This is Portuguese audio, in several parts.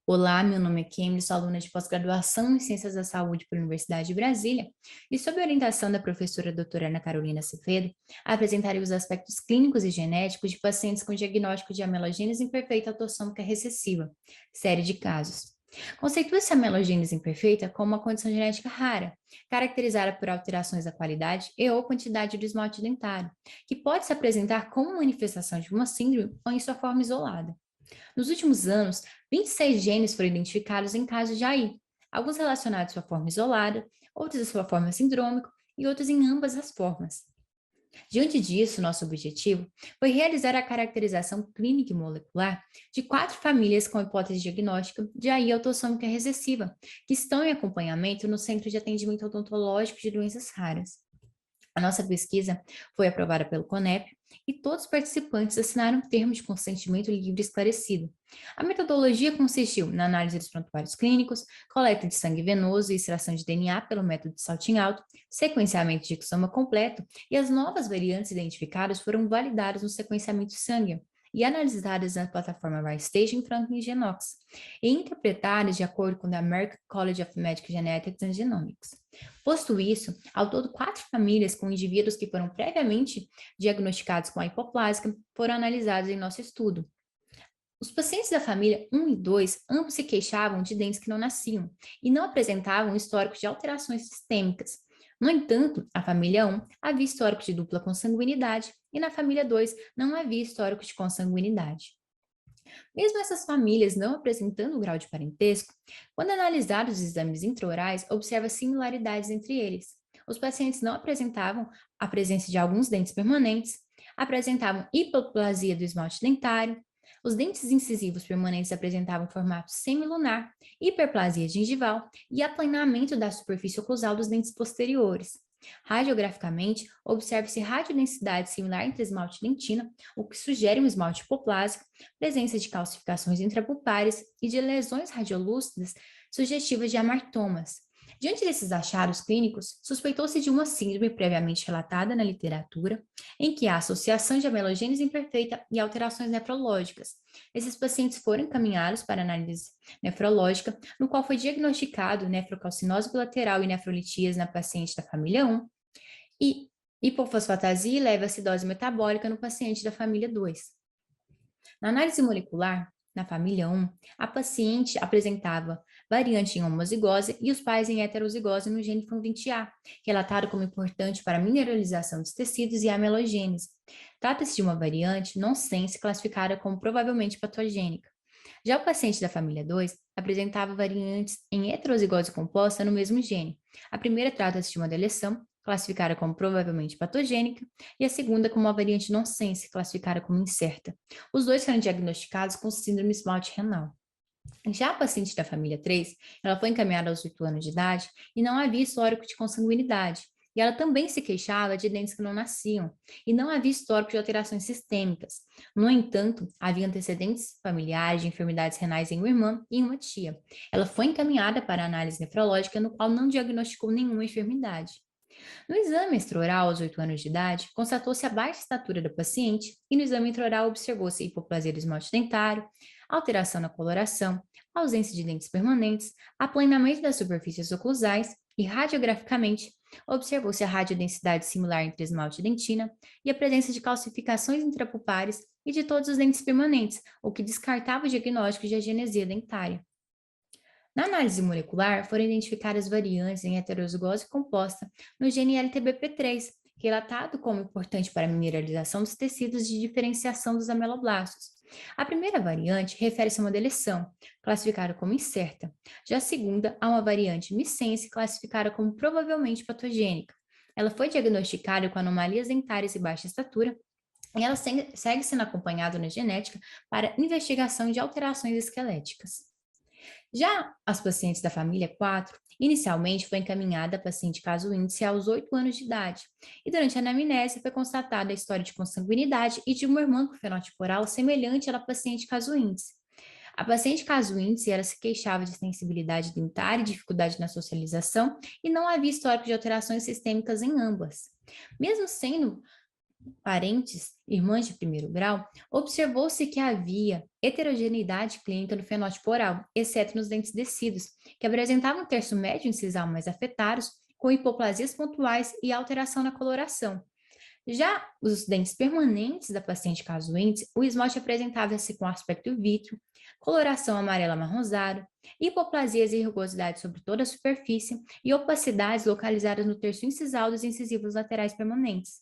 Olá, meu nome é Kemily, sou aluna de pós-graduação em Ciências da Saúde pela Universidade de Brasília e, sob a orientação da professora doutora Ana Carolina Acevedo, apresentarei os aspectos clínicos e genéticos de pacientes com diagnóstico de amelogênese imperfeita autossômica recessiva, série de casos. Conceitua-se a amelogênese imperfeita como uma condição genética rara, caracterizada por alterações da qualidade e ou quantidade do esmalte dentário, que pode se apresentar como manifestação de uma síndrome ou em sua forma isolada. Nos últimos anos, 26 genes foram identificados em casos de AI, alguns relacionados à sua forma isolada, outros à sua forma sindrômica e outros em ambas as formas. Diante disso, nosso objetivo foi realizar a caracterização clínica e molecular de 4 famílias com hipótese diagnóstica de AI autossômica recessiva, que estão em acompanhamento no Centro de Atendimento Odontológico de Doenças Raras. A nossa pesquisa foi aprovada pelo CONEP e todos os participantes assinaram um termo de consentimento livre e esclarecido. A metodologia consistiu na análise dos prontuários clínicos, coleta de sangue venoso e extração de DNA pelo método de saltinho alto, sequenciamento de exoma completo e as novas variantes identificadas foram validadas no sequenciamento de sangue e analisadas na plataforma RiceStation Franklin Genox e interpretadas de acordo com o American College of Medical Genetics and Genomics. Posto isso, ao todo 4 famílias com indivíduos que foram previamente diagnosticados com a hipoplásica foram analisados em nosso estudo. Os pacientes da família 1 e 2 ambos se queixavam de dentes que não nasciam e não apresentavam histórico de alterações sistêmicas. No entanto, a família 1 havia histórico de dupla consanguinidade e na família 2 não havia histórico de consanguinidade. Mesmo essas famílias não apresentando grau de parentesco, quando analisados os exames intraorais, observa similaridades entre eles. Os pacientes não apresentavam a presença de alguns dentes permanentes, apresentavam hipoplasia do esmalte dentário, os dentes incisivos permanentes apresentavam formato semilunar, hiperplasia gengival e aplanamento da superfície oclusal dos dentes posteriores. Radiograficamente, observa-se radiodensidade similar entre esmalte e dentina, o que sugere um esmalte hipoplásico, presença de calcificações intrapulpares e de lesões radiolúcidas sugestivas de amartomas. Diante desses achados clínicos, suspeitou-se de uma síndrome previamente relatada na literatura, em que há associação de amelogênese imperfeita e alterações nefrológicas. Esses pacientes foram encaminhados para análise nefrológica, no qual foi diagnosticado nefrocalcinose bilateral e nefrolitíase na paciente da família 1 e hipofosfatasia e leve acidose metabólica no paciente da família 2. Na análise molecular, na família 1, a paciente apresentava variante em homozigose e os pais em heterozigose no gene FAM20A, relatado como importante para a mineralização dos tecidos e a amelogênese. Trata-se de uma variante nonsense classificada como provavelmente patogênica. Já o paciente da família 2 apresentava variantes em heterozigose composta no mesmo gene. A primeira trata-se de uma deleção, classificada como provavelmente patogênica, e a segunda como uma variante nonsense, classificada como incerta. Os dois foram diagnosticados com síndrome esmalte renal. Já a paciente da família 3, ela foi encaminhada aos 8 anos de idade e não havia histórico de consanguinidade. E ela também se queixava de dentes que não nasciam e não havia histórico de alterações sistêmicas. No entanto, havia antecedentes familiares de enfermidades renais em uma irmã e em uma tia. Ela foi encaminhada para análise nefrológica, no qual não diagnosticou nenhuma enfermidade. No exame extraoral aos 8 anos de idade, constatou-se a baixa estatura da paciente e no exame intraoral observou-se hipoplasia do esmalte dentário, alteração na coloração, ausência de dentes permanentes, aplanamento das superfícies oclusais e, radiograficamente, observou-se a radiodensidade similar entre esmalte e dentina e a presença de calcificações intrapulpares e de todos os dentes permanentes, o que descartava o diagnóstico de agenesia dentária. Na análise molecular, foram identificadas variantes em heterozigose composta no gene LTBP3, relatado como importante para a mineralização dos tecidos de diferenciação dos ameloblastos. A primeira variante refere-se a uma deleção, classificada como incerta. Já a segunda, a uma variante missense, classificada como provavelmente patogênica. Ela foi diagnosticada com anomalias dentárias e baixa estatura, e ela segue sendo acompanhada na genética para investigação de alterações esqueléticas. Já as pacientes da família 4, inicialmente foi encaminhada a paciente caso índice aos 8 anos de idade, e durante a anamnese foi constatada a história de consanguinidade e de uma irmã com fenótipo oral semelhante à da paciente caso índice. A paciente caso índice ela se queixava de sensibilidade dentária e dificuldade na socialização e não havia histórico de alterações sistêmicas em ambas. Mesmo sendo parentes, irmãs de primeiro grau, observou-se que havia heterogeneidade clínica no fenótipo oral, exceto nos dentes descidos, que apresentavam um terço médio incisal mais afetados, com hipoplasias pontuais e alteração na coloração. Já os dentes permanentes da paciente casuente, o esmalte apresentava-se com aspecto vítreo, coloração amarela amarronzada, hipoplasias e rugosidades sobre toda a superfície e opacidades localizadas no terço incisal dos incisivos laterais permanentes.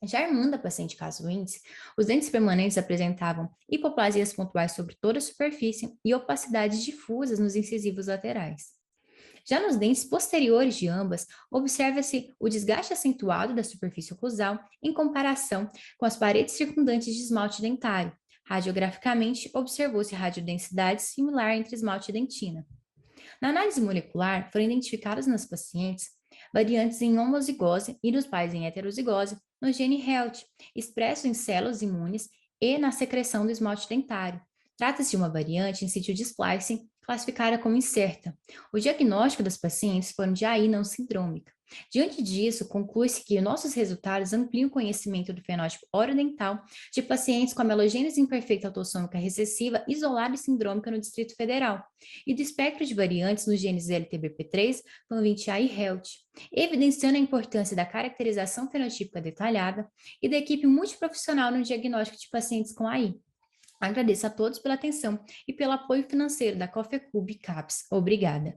Já a irmã da paciente casuente, os dentes permanentes apresentavam hipoplasias pontuais sobre toda a superfície e opacidades difusas nos incisivos laterais. Já nos dentes posteriores de ambas, observa-se o desgaste acentuado da superfície oclusal em comparação com as paredes circundantes de esmalte dentário. Radiograficamente, observou-se radiodensidade similar entre esmalte e dentina. Na análise molecular, foram identificadas nas pacientes variantes em homozigose e nos pais em heterozigose no gene HELT, expresso em células imunes e na secreção do esmalte dentário. Trata-se de uma variante em sítio de splicing, classificada como incerta. O diagnóstico das pacientes foi de AI não sindrômica. Diante disso, conclui-se que nossos resultados ampliam o conhecimento do fenótipo orodental de pacientes com a melogênese imperfeita autossômica recessiva isolada e sindrômica no Distrito Federal, e do espectro de variantes nos genes LTBP3, PAN20A e HELT, evidenciando a importância da caracterização fenotípica detalhada e da equipe multiprofissional no diagnóstico de pacientes com AI. Agradeço a todos pela atenção e pelo apoio financeiro da Coffee Cube Caps. Obrigada.